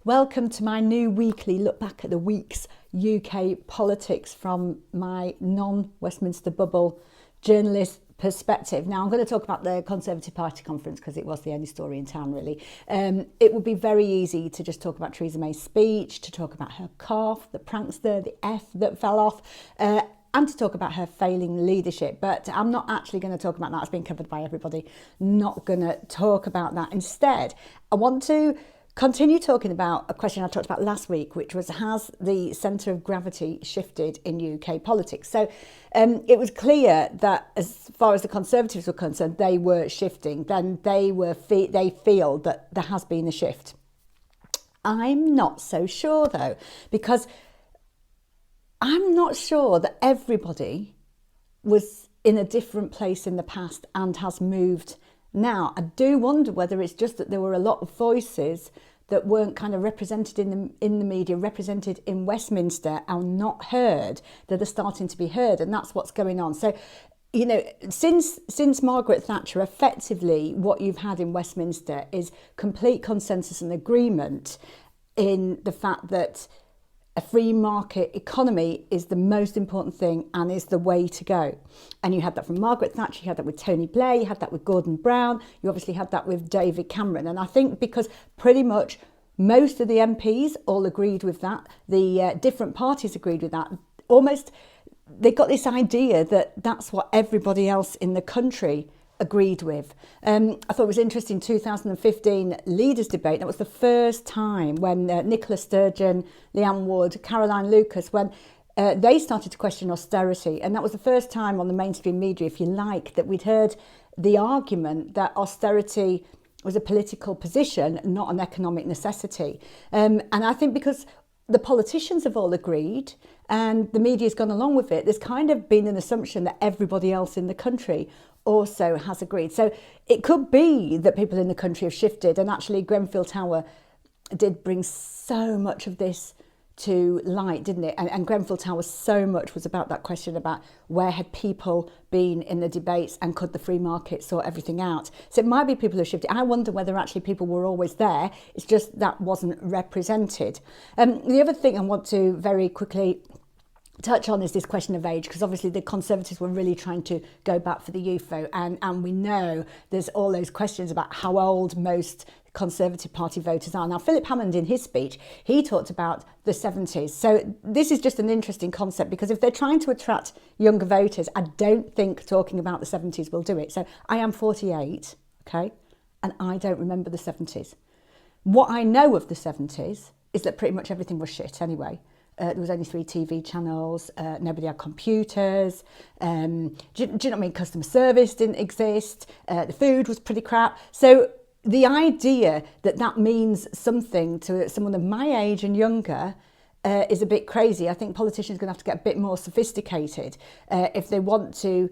Welcome to my new weekly look back at the week's UK politics from my non-Westminster bubble journalist perspective. Now I'm going to talk about the Conservative Party conference because it was the only story in town really. It would be very easy to just talk about Theresa May's speech, to talk about her cough, the prankster, the F that fell off, and to talk about her failing leadership. But I'm not actually going to talk about that. It's been covered by everybody. Not going to talk about that. Instead, I want to continue talking about a question I talked about last week, which was, has the centre of gravity shifted in UK politics? So it was clear that as far as the Conservatives were concerned, they were shifting. Then they feel that there has been a shift. I'm not so sure though, because I'm not sure that everybody was in a different place in the past and has moved now. I do wonder whether it's just that there were a lot of voices that weren't kind of represented in the media, represented in Westminster and not heard, that are starting to be heard, and that's what's going on. So, you know, since Margaret Thatcher, effectively what you've had in Westminster is complete consensus and agreement in the fact that a free market economy is the most important thing and is the way to go. And you had that from Margaret Thatcher, you had that with Tony Blair, you had that with Gordon Brown, you obviously had that with David Cameron. And I think because pretty much most of the MPs all agreed with that, the different parties agreed with that, almost they got this idea that that's what everybody else in the country agreed with. I thought it was interesting, 2015 leaders debate, that was the first time when Nicola Sturgeon, Leanne Wood, Caroline Lucas, when they started to question austerity. And that was the first time on the mainstream media, if you like, that we'd heard the argument that austerity was a political position, not an economic necessity. And I think because the politicians have all agreed and the media's gone along with it, there's kind of been an assumption that everybody else in the country also has agreed. So it could be that people in the country have shifted, and actually Grenfell Tower did bring so much of this to light, didn't it? And Grenfell Tower so much was about that question about where had people been in the debates and could the free market sort everything out. So it might be people who shifted. I wonder whether actually people were always there. It's just that wasn't represented. The other thing I want to very quickly touch on is this question of age, because obviously the Conservatives were really trying to go back for the youth vote, and we know there's all those questions about how old most Conservative Party voters are. Now, Philip Hammond in his speech, he talked about the 70s. So this is just an interesting concept, because if they're trying to attract younger voters, I don't think talking about the 70s will do it. So I am 48, okay, and I don't remember the 70s. What I know of the 70s is that pretty much everything was shit anyway. There was only 3 TV channels, nobody had computers, do you know what I mean? Customer service didn't exist, the food was pretty crap. So the idea that that means something to someone of my age and younger is a bit crazy. I think politicians are going to have to get a bit more sophisticated if they want to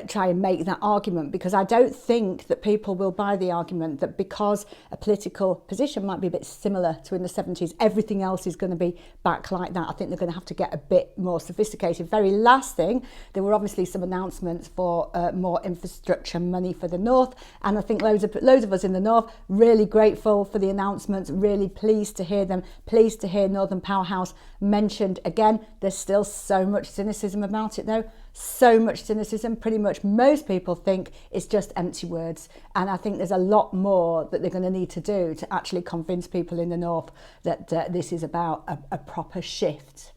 try and make that argument, because I don't think that people will buy the argument that because a political position might be a bit similar to in the 70s, everything else is going to be back like that. I think they're going to have to get a bit more sophisticated. Very last thing, there were obviously some announcements for more infrastructure money for the North, and I think loads of us in the North really grateful for the announcements, really pleased to hear them, pleased to hear Northern Powerhouse mentioned again. There's still so much cynicism about it though. So much cynicism. Pretty much most people think it's just empty words, and I think there's a lot more that they're going to need to do to actually convince people in the North that this is about a proper shift.